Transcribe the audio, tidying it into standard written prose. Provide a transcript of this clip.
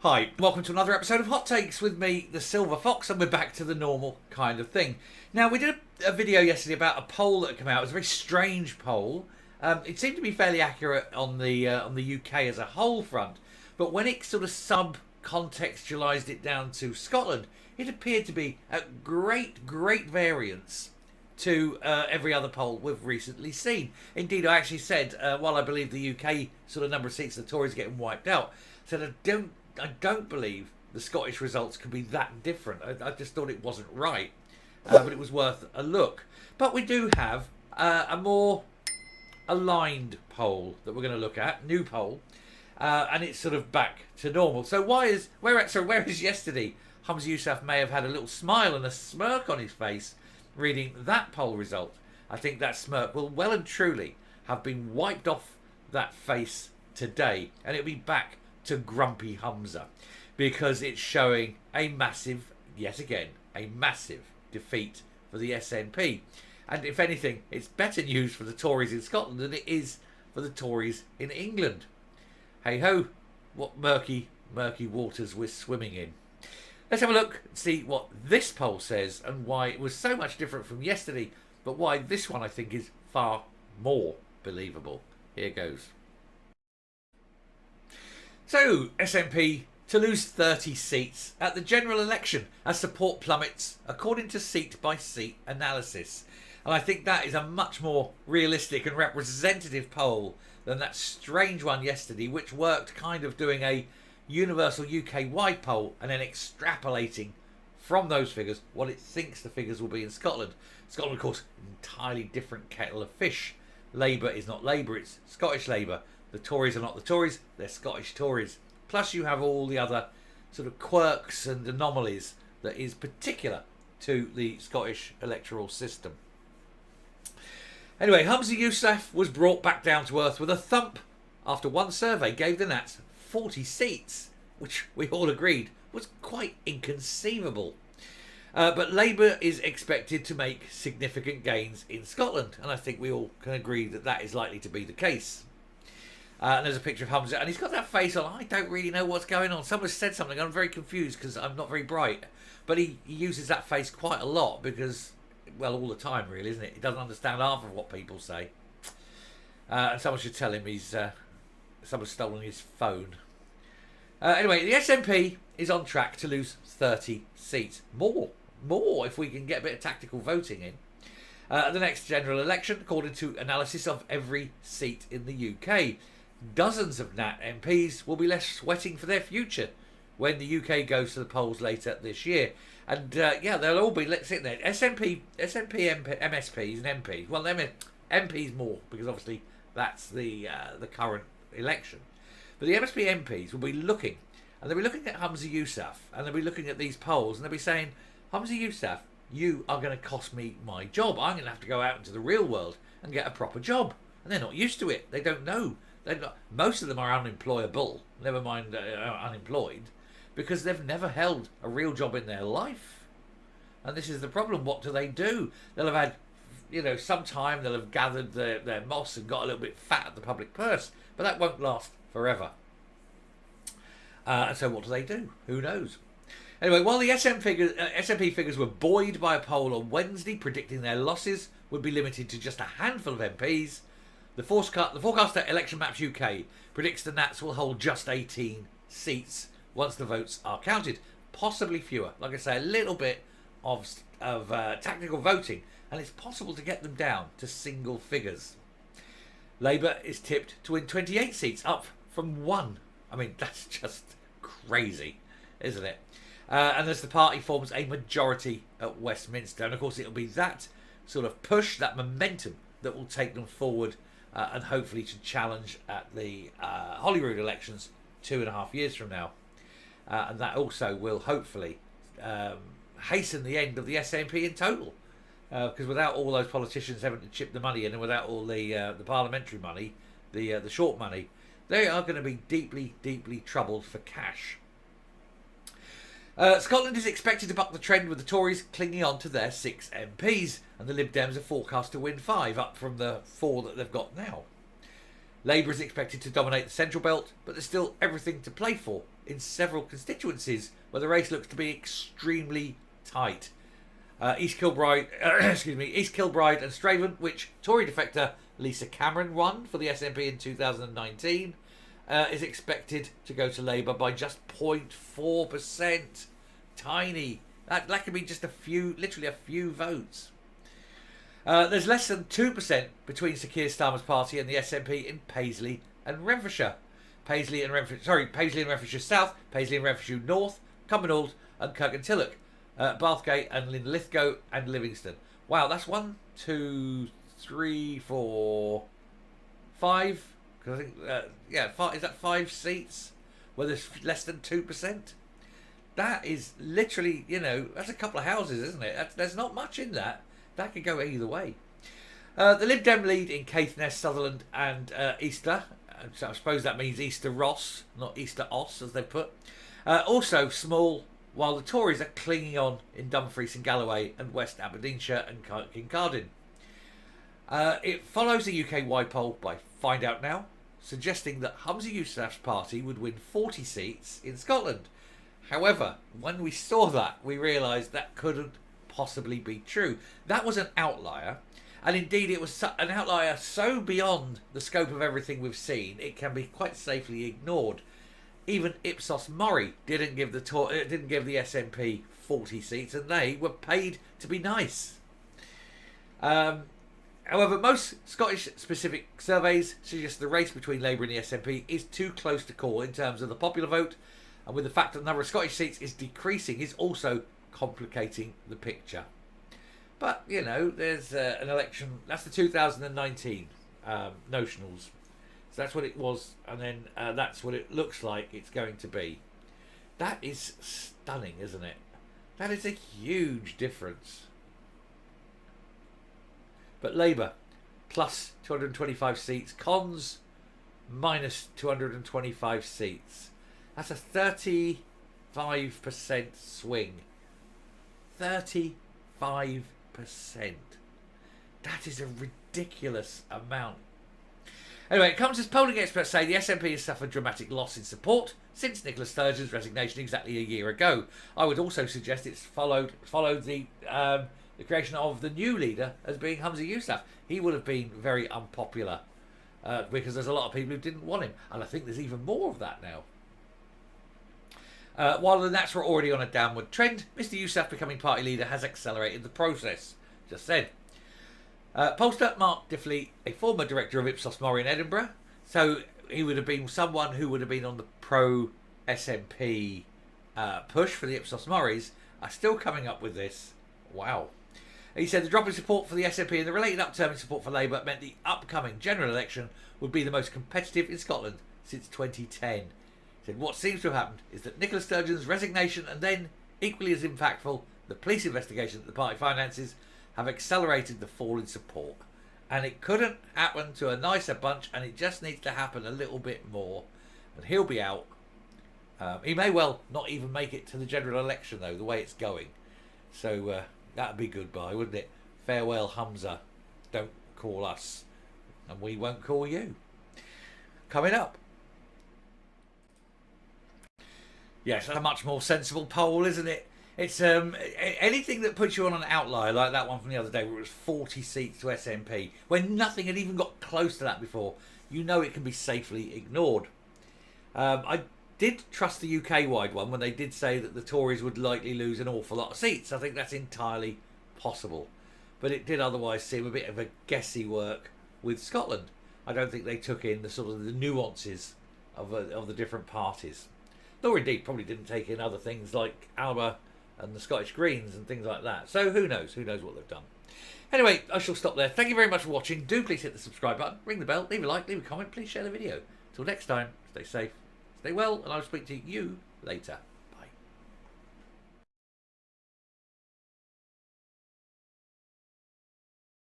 Hi, welcome to another episode of Hot Takes with me, the Silver Fox, and we're back to the normal kind of thing. Now, we did a video yesterday about a poll that had come out. It was a very strange poll. It seemed to be fairly accurate on the UK as a whole front, but when it sort of sub-contextualised it down to Scotland, it appeared to be at great variance to every other poll we've recently seen. Indeed, I actually said, while I believe the UK sort of number of seats the Tories are getting wiped out, said I don't believe the Scottish results can be that different. I just thought it wasn't right, but it was worth a look. But we do have a more aligned poll that we're going to look at, new poll, and it's sort of back to normal. So whereas yesterday Humza Yousaf may have had a little smile and a smirk on his face reading that poll result, I think that smirk will well and truly have been wiped off that face today, and it'll be back to grumpy Humza, because it's showing a massive, yet again, a massive defeat for the SNP. And if anything, it's better news for the Tories in Scotland than it is for the Tories in England. Hey ho, what murky waters we're swimming in. Let's have a look and see what this poll says and why it was so much different from yesterday, but why this one I think is far more believable. Here goes. So, SNP to lose 30 seats at the general election as support plummets according to seat-by-seat analysis. And I think that is a much more realistic and representative poll than that strange one yesterday, which worked kind of doing a universal UK-wide poll and then extrapolating from those figures what it thinks the figures will be in Scotland. Scotland, of course, an entirely different kettle of fish. Labour is not Labour, it's Scottish Labour. The Tories are not the Tories, they're Scottish Tories. Plus you have all the other sort of quirks and anomalies that is particular to the Scottish electoral system. Anyway, Humza Yousaf was brought back down to earth with a thump after one survey gave the Nats 40 seats, which we all agreed was quite inconceivable. But Labour is expected to make significant gains in Scotland, and I think we all can agree that that is likely to be the case. And there's a picture of Humza, and he's got that face on. I don't really know what's going on. Someone said something. I'm very confused because I'm not very bright. But he uses that face quite a lot because, well, all the time, really, isn't it? He doesn't understand half of what people say. And someone should tell him someone's stolen his phone. Anyway, the SNP is on track to lose 30 seats. More if we can get a bit of tactical voting in. The next general election, according to analysis of every seat in the UK. Dozens of Nat MPs will be left sweating for their future when the UK goes to the polls later this year. And they'll all be sitting there. SNP, MSPs and MPs. Well, MPs more, because obviously that's the current election. But the MSP MPs will be looking, and they'll be looking at Humza Yousaf, and they'll be looking at these polls, and they'll be saying, Humza Yousaf, you are going to cost me my job. I'm going to have to go out into the real world and get a proper job. And they're not used to it. They don't know. Most of them are unemployable, never mind unemployed, because they've never held a real job in their life. And this is the problem. What do? They'll have had, some time. They'll have gathered their moss and got a little bit fat at the public purse. But that won't last forever. And so what do? Who knows? Anyway, while the SNP figures were buoyed by a poll on Wednesday predicting their losses would be limited to just a handful of MPs, the forecaster Election Maps UK predicts the Nats will hold just 18 seats once the votes are counted, possibly fewer. Like I say, a little bit of tactical voting, and it's possible to get them down to single figures. Labour is tipped to win 28 seats, up from 1. I mean, that's just crazy, isn't it? And as the party forms a majority at Westminster. And of course it'll be that sort of push, that momentum, that will take them forward and hopefully to challenge at the Holyrood elections 2.5 years from now. And that also will hopefully hasten the end of the SNP in total. Because without all those politicians having to chip the money in, and without all the parliamentary money, the short money, they are going to be deeply troubled for cash. Scotland is expected to buck the trend with the Tories clinging on to their 6 MPs, and the Lib Dems are forecast to win 5, up from the 4 that they've got now. Labour is expected to dominate the central belt, but there's still everything to play for in several constituencies where the race looks to be extremely tight. East Kilbride, East Kilbride and Straven, which Tory defector Lisa Cameron won for the SNP in 2019, is expected to go to Labour by just 0.4%. Tiny. That could be just literally a few votes. There's less than 2% between Sir Keir Starmer's party and the SNP in Paisley and Renfrewshire. Paisley and Renfrewshire South, Paisley and Renfrewshire North, Cumbernauld and Kirkintilloch, Bathgate and Linlithgow and Livingston. Wow, that's 1, 2, 3, 4, 5. Because I think, is that 5 seats where there's less than 2%? That is literally, that's a couple of houses, isn't it? There's not much in that. That could go either way. The Lib Dem lead in Caithness, Sutherland and Easter. So I suppose that means Easter Ross, not Easter Oss, as they put. Also small, while the Tories are clinging on in Dumfries and Galloway and West Aberdeenshire and Kincardine. It follows a UK-wide poll by Find Out Now, suggesting that Humza Yousaf's party would win 40 seats in Scotland. However, when we saw that, we realised that couldn't possibly be true. That was an outlier, and indeed it was an outlier so beyond the scope of everything we've seen, it can be quite safely ignored. Even Ipsos Mori didn't give the SNP 40 seats, and they were paid to be nice. However, most Scottish-specific surveys suggest the race between Labour and the SNP is too close to call in terms of the popular vote, and with the fact that the number of Scottish seats is decreasing is also complicating the picture. But, there's an election. That's the 2019 notionals. So that's what it was, and then that's what it looks like it's going to be. That is stunning, isn't it? That is a huge difference. But Labour, plus 225 seats. Cons, minus 225 seats. That's a 35% swing. 35%. That is a ridiculous amount. Anyway, it comes as polling experts say the SNP has suffered dramatic loss in support since Nicola Sturgeon's resignation exactly a year ago. I would also suggest it's followed the creation of the new leader as being Humza Yousaf. He would have been very unpopular because there's a lot of people who didn't want him, and I think there's even more of that now. While the Nats were already on a downward trend, Mr Yousaf becoming party leader has accelerated the process. Just said. Pollster Mark Diffley, a former director of Ipsos Mori in Edinburgh, so he would have been someone who would have been on the pro-SNP push for the Ipsos Moris, are still coming up with this. Wow. He said the drop in support for the SNP and the related upturn in support for Labour meant the upcoming general election would be the most competitive in Scotland since 2010. He said what seems to have happened is that Nicola Sturgeon's resignation and then, equally as impactful, the police investigation that the party finances have accelerated the fall in support. And it couldn't happen to a nicer bunch, and it just needs to happen a little bit more. And he'll be out. He may well not even make it to the general election, though, the way it's going. So that'd be goodbye, wouldn't it? Farewell, Humza. Don't call us, and we won't call you. Coming up. Yes, that's a much more sensible poll, isn't it? It's anything that puts you on an outlier, like that one from the other day where it was 40 seats to SNP, when nothing had even got close to that before, you know it can be safely ignored. I did trust the UK-wide one when they did say that the Tories would likely lose an awful lot of seats. I think that's entirely possible. But it did otherwise seem a bit of a guessy work with Scotland. I don't think they took in the sort of the nuances of the different parties. Nor indeed probably didn't take in other things like Alba and the Scottish Greens and things like that. So who knows? Who knows what they've done? Anyway, I shall stop there. Thank you very much for watching. Do please hit the subscribe button, ring the bell, leave a like, leave a comment, please share the video. Till next time, stay safe, stay well, and I'll speak to you later.